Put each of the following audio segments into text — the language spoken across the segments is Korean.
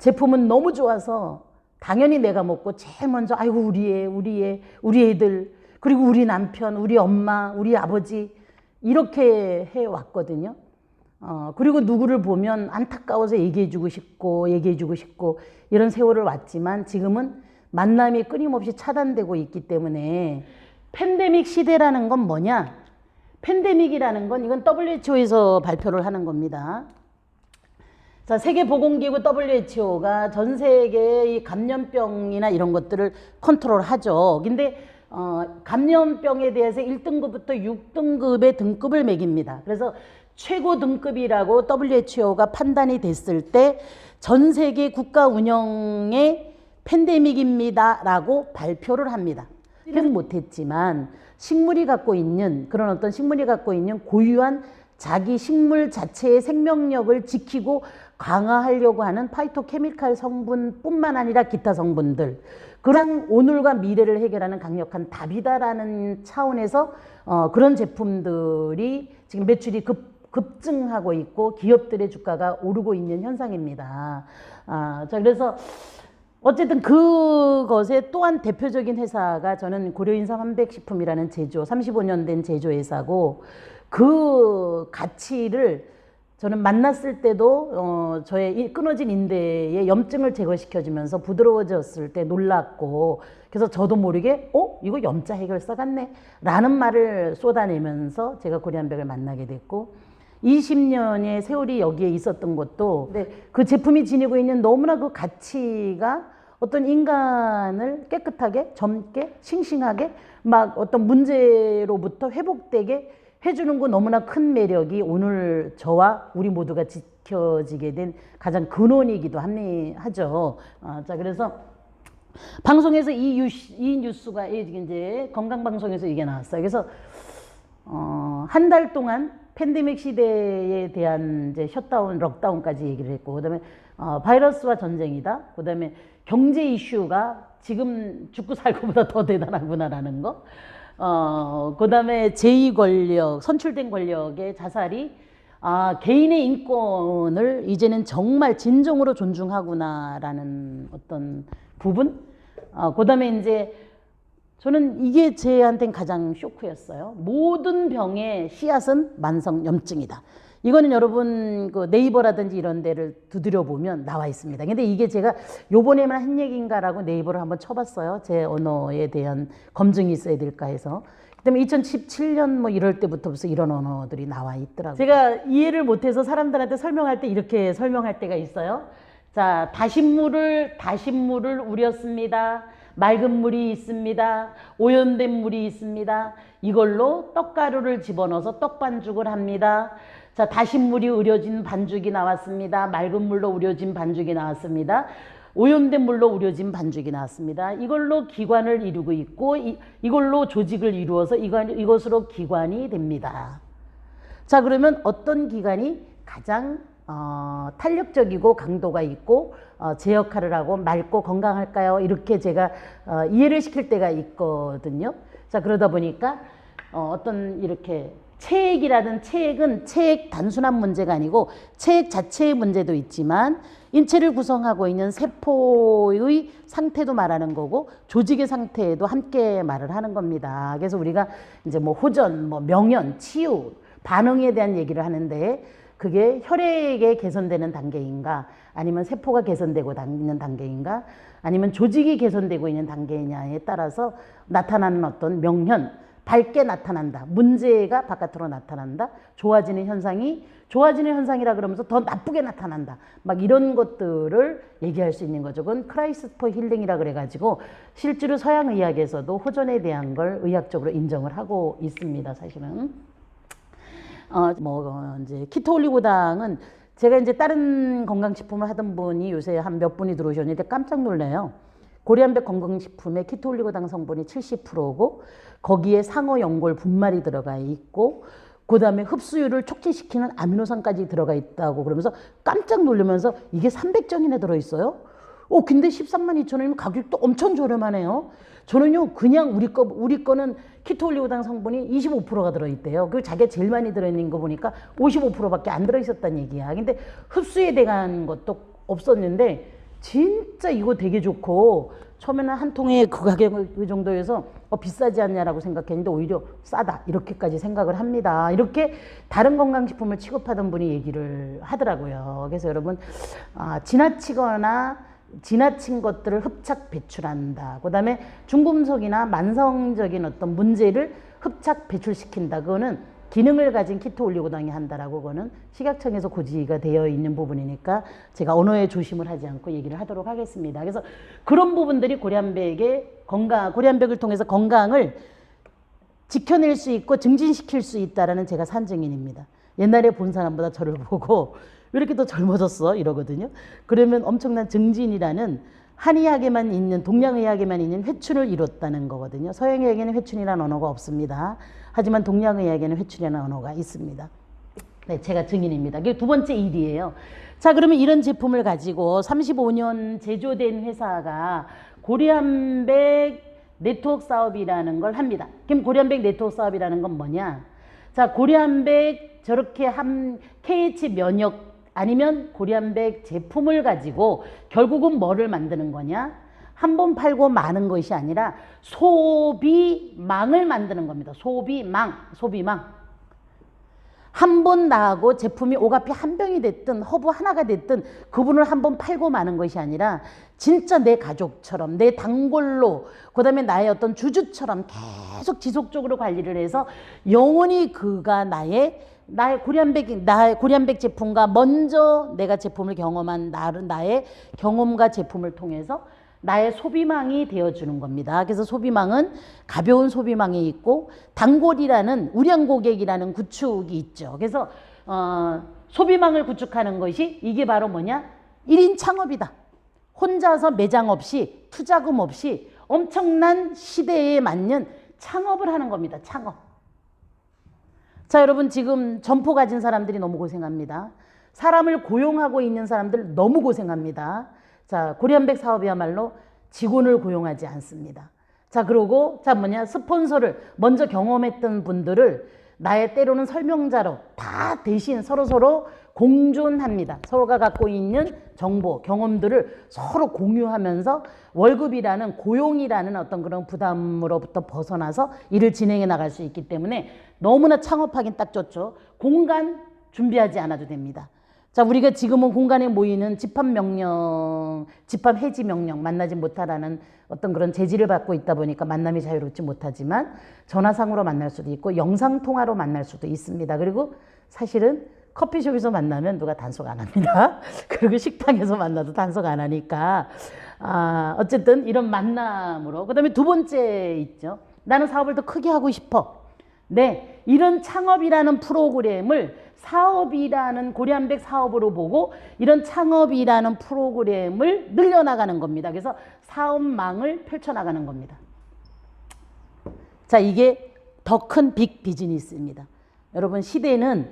제품은 너무 좋아서 당연히 내가 먹고 제일 먼저 아이고 우리 애들 그리고 우리 남편, 우리 엄마, 우리 아버지 이렇게 해왔거든요. 그리고 누구를 보면 안타까워서 얘기해주고 싶고 이런 세월을 왔지만 지금은 만남이 끊임없이 차단되고 있기 때문에 팬데믹 시대라는 건 뭐냐? 팬데믹이라는 건 이건 WHO에서 발표를 하는 겁니다. 자, 세계보건기구 WHO가 전 세계의 감염병이나 이런 것들을 컨트롤하죠. 근데 감염병에 대해서 1등급부터 6등급의 등급을 매깁니다. 그래서 최고 등급이라고 WHO가 판단이 됐을 때 전 세계 국가 운영의 팬데믹입니다 라고 발표를 합니다. 는 못했지만 식물이 갖고 있는 그런 어떤 식물이 갖고 있는 고유한 자기 식물 자체의 생명력을 지키고 강화하려고 하는 파이토케미칼 성분뿐만 아니라 기타 성분들, 그런 오늘과 미래를 해결하는 강력한 답이다라는 차원에서 그런 제품들이 지금 매출이 급증하고 있고 기업들의 주가가 오르고 있는 현상입니다. 자, 그래서 어쨌든 그것의 또한 대표적인 회사가 저는 고려인삼 한백식품이라는 제조 35년 된 제조회사고, 그 가치를 저는 만났을 때도 저의 끊어진 인대의 염증을 제거시켜주면서 부드러워졌을 때 놀랐고, 그래서 저도 모르게 이거 염자 해결사 같네 라는 말을 쏟아내면서 제가 고려한백을 만나게 됐고, 20년의 세월이 여기에 있었던 것도 그 제품이 지니고 있는 너무나 그 가치가 어떤 인간을 깨끗하게 젊게 싱싱하게 막 어떤 문제로부터 회복되게 해주는 거 너무나 큰 매력이 오늘 저와 우리 모두가 지켜지게 된 가장 근원이기도 하죠. 자, 그래서 방송에서 이 뉴스가 이제 건강방송에서 이게 나왔어요. 그래서 한 달 동안 팬데믹 시대에 대한 이제 셧다운, 럭다운까지 얘기를 했고, 그다음에 바이러스와 전쟁이다. 그다음에 경제 이슈가 지금 죽고 살고보다 더 대단하구나라는 거. 그다음에 제2 권력, 선출된 권력의 자살이 개인의 인권을 이제는 정말 진정으로 존중하구나라는 어떤 부분. 그다음에 이제 저는 이게 제한테는 가장 쇼크였어요. 모든 병의 씨앗은 만성염증이다. 이거는 여러분 그 네이버라든지 이런 데를 두드려 보면 나와 있습니다. 근데 이게 제가 요번에만 한 얘기인가라고 네이버를 한번 쳐봤어요. 제 언어에 대한 검증이 있어야 될까 해서. 그다음에 2017년 뭐 이럴 때부터 벌써 이런 언어들이 나와 있더라고요. 제가 이해를 못해서 사람들한테 설명할 때 이렇게 설명할 때가 있어요. 자, 다신물을 우렸습니다. 맑은 물이 있습니다. 오염된 물이 있습니다. 이걸로 떡가루를 집어넣어서 떡반죽을 합니다. 자, 다신물이 우려진 반죽이 나왔습니다. 맑은 물로 우려진 반죽이 나왔습니다. 오염된 물로 우려진 반죽이 나왔습니다. 이걸로 기관을 이루고 있고 이걸로 조직을 이루어서 이것으로 기관이 됩니다. 자, 그러면 어떤 기관이 가장 탄력적이고 강도가 있고 제 역할을 하고 맑고 건강할까요? 이렇게 제가 이해를 시킬 때가 있거든요. 자, 그러다 보니까 어떤 이렇게 체액이라든 체액은 체액 단순한 문제가 아니고 체액 자체의 문제도 있지만 인체를 구성하고 있는 세포의 상태도 말하는 거고 조직의 상태도 함께 말을 하는 겁니다. 그래서 우리가 이제 뭐 호전, 뭐 명현, 치유, 반응에 대한 얘기를 하는데 그게 혈액이 개선되는 단계인가 아니면 세포가 개선되고 있는 단계인가 아니면 조직이 개선되고 있는 단계냐에 따라서 나타나는 어떤 명현, 밝게 나타난다. 문제가 바깥으로 나타난다. 좋아지는 현상이라 그러면서 더 나쁘게 나타난다. 막 이런 것들을 얘기할 수 있는 거죠. 그건 크라이스퍼 힐링이라 그래가지고 실제로 서양 의학에서도 호전에 대한 걸 의학적으로 인정을 하고 있습니다. 사실은. 이제 키토 올리고당은 제가 이제 다른 건강식품을 하던 분이 요새 한 몇 분이 들어오셨는데 깜짝 놀래요. 고려한백 건강식품에 키토 올리고당 성분이 70%고 거기에 상어 연골 분말이 들어가 있고 그 다음에 흡수율을 촉진시키는 아미노산까지 들어가 있다고 그러면서 깜짝 놀라면서 이게 300정이나 들어있어요? 근데 132,000원이면 가격도 엄청 저렴하네요. 저는요 그냥 우리 거는 키토 올리고당 성분이 25%가 들어있대요. 그 자기가 제일 많이 들어있는 거 보니까 55%밖에 안 들어있었다는 얘기야. 근데 흡수에 대한 것도 없었는데 진짜 이거 되게 좋고 처음에는 한 통에 그 가격 그 정도여서 비싸지 않냐라고 생각했는데 오히려 싸다 이렇게까지 생각을 합니다. 이렇게 다른 건강식품을 취급하던 분이 얘기를 하더라고요. 그래서 여러분 지나친 것들을 흡착 배출한다. 그 다음에 중금속이나 만성적인 어떤 문제를 흡착 배출시킨다. 그거는 기능을 가진 키토 올리고당이 한다라고 그거는 식약청에서 고지가 되어 있는 부분이니까 제가 언어에 조심을 하지 않고 얘기를 하도록 하겠습니다. 그래서 그런 부분들이 고리안백을 통해서 건강을 지켜낼 수 있고 증진시킬 수 있다라는 제가 산 증인입니다. 옛날에 본 사람보다 저를 보고 왜 이렇게 더 젊어졌어? 이러거든요. 그러면 엄청난 증진이라는 한의학에만 있는, 동양의학에만 있는 회춘을 이뤘다는 거거든요. 서양의학에는 회춘이라는 언어가 없습니다. 하지만 동양의학에는 회춘이라는 언어가 있습니다. 네, 제가 증인입니다. 그게 두 번째 일이에요. 자, 그러면 이런 제품을 가지고 35년 제조된 회사가 고리안백 네트워크 사업이라는 걸 합니다. 그럼 고리안백 네트워크 사업이라는 건 뭐냐? 자, 고리안백 저렇게 KH 면역 아니면 고리안백 제품을 가지고 결국은 뭐를 만드는 거냐? 한 번 팔고 마는 것이 아니라 소비망을 만드는 겁니다. 소비망. 한 번 나하고 제품이 오가피 한 병이 됐든 허브 하나가 됐든 그분을 한 번 팔고 마는 것이 아니라 진짜 내 가족처럼 내 단골로 그다음에 나의 어떤 주주처럼 계속 지속적으로 관리를 해서 영원히 그가 나의 고리안백 제품과 먼저 내가 제품을 경험한 나의 경험과 제품을 통해서 나의 소비망이 되어주는 겁니다. 그래서 소비망은 가벼운 소비망이 있고 단골이라는 우량 고객이라는 구축이 있죠. 그래서 소비망을 구축하는 것이 이게 바로 뭐냐? 1인 창업이다. 혼자서 매장 없이 투자금 없이 엄청난 시대에 맞는 창업을 하는 겁니다. 창업. 자, 여러분 지금 점포 가진 사람들이 너무 고생합니다. 사람을 고용하고 있는 사람들 너무 고생합니다. 자, 고리안백 사업이야말로 직원을 고용하지 않습니다. 자, 그러고 스폰서를 먼저 경험했던 분들을 나의 때로는 설명자로 다 대신 서로 공존합니다. 서로가 갖고 있는 정보, 경험들을 서로 공유하면서 월급이라는 고용이라는 어떤 그런 부담으로부터 벗어나서 일을 진행해 나갈 수 있기 때문에 너무나 창업하긴 딱 좋죠. 공간 준비하지 않아도 됩니다. 자, 우리가 지금은 공간에 모이는 집합 해지 명령, 만나지 못하라는 어떤 그런 제지를 받고 있다 보니까 만남이 자유롭지 못하지만 전화상으로 만날 수도 있고 영상통화로 만날 수도 있습니다. 그리고 사실은 커피숍에서 만나면 누가 단속 안 합니다. 그리고 식당에서 만나도 단속 안 하니까 어쨌든 이런 만남으로. 그 다음에 두 번째 있죠. 나는 사업을 더 크게 하고 싶어. 네, 이런 창업이라는 프로그램을 사업이라는 고리안백 사업으로 보고 이런 창업이라는 프로그램을 늘려나가는 겁니다. 그래서 사업망을 펼쳐나가는 겁니다. 자, 이게 더 큰 빅 비즈니스입니다. 여러분 시대는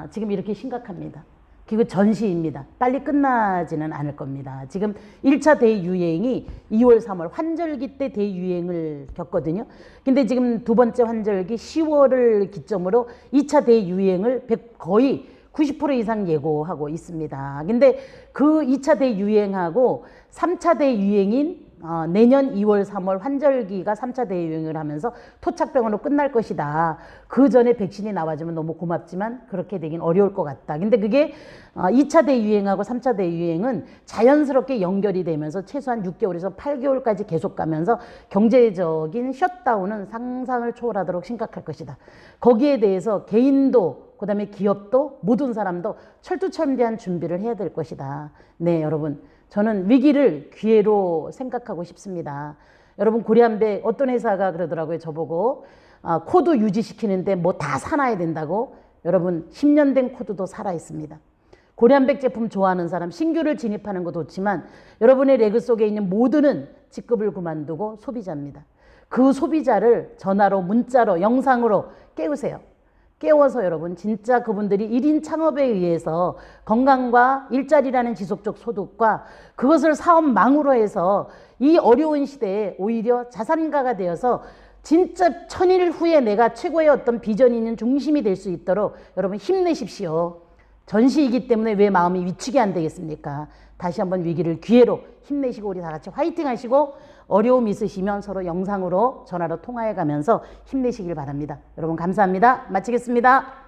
지금 이렇게 심각합니다. 그리고 전시입니다. 빨리 끝나지는 않을 겁니다. 지금 1차 대유행이 2월, 3월 환절기 때 대유행을 겪거든요. 근데 지금 두 번째 환절기 10월을 기점으로 2차 대유행을 거의 90% 이상 예고하고 있습니다. 근데 그 2차 대유행하고 3차 대유행인 내년 2월, 3월 환절기가 3차 대유행을 하면서 토착병으로 끝날 것이다. 그 전에 백신이 나와주면 너무 고맙지만 그렇게 되긴 어려울 것 같다. 근데 그게 2차 대유행하고 3차 대유행은 자연스럽게 연결이 되면서 최소한 6개월에서 8개월까지 계속 가면서 경제적인 셧다운은 상상을 초월하도록 심각할 것이다. 거기에 대해서 개인도 그다음에 기업도 모든 사람도 철두철미한 준비를 해야 될 것이다. 네, 여러분. 저는 위기를 기회로 생각하고 싶습니다. 여러분 고리안백 어떤 회사가 그러더라고요. 저보고 코드 유지시키는데 뭐 다 사놔야 된다고. 여러분 10년 된 코드도 살아있습니다. 고리안백 제품 좋아하는 사람 신규를 진입하는 것도 좋지만 여러분의 레그 속에 있는 모두는 직급을 그만두고 소비자입니다. 그 소비자를 전화로 문자로 영상으로 깨우세요. 깨워서 여러분 진짜 그분들이 1인 창업에 의해서 건강과 일자리라는 지속적 소득과 그것을 사업망으로 해서 이 어려운 시대에 오히려 자산가가 되어서 진짜 1000일 후에 내가 최고의 어떤 비전이 있는 중심이 될 수 있도록 여러분 힘내십시오. 전시이기 때문에 왜 마음이 위축이 안 되겠습니까? 다시 한번 위기를 기회로 힘내시고 우리 다 같이 화이팅 하시고 어려움 있으시면 서로 영상으로 전화로 통화해 가면서 힘내시길 바랍니다. 여러분 감사합니다. 마치겠습니다.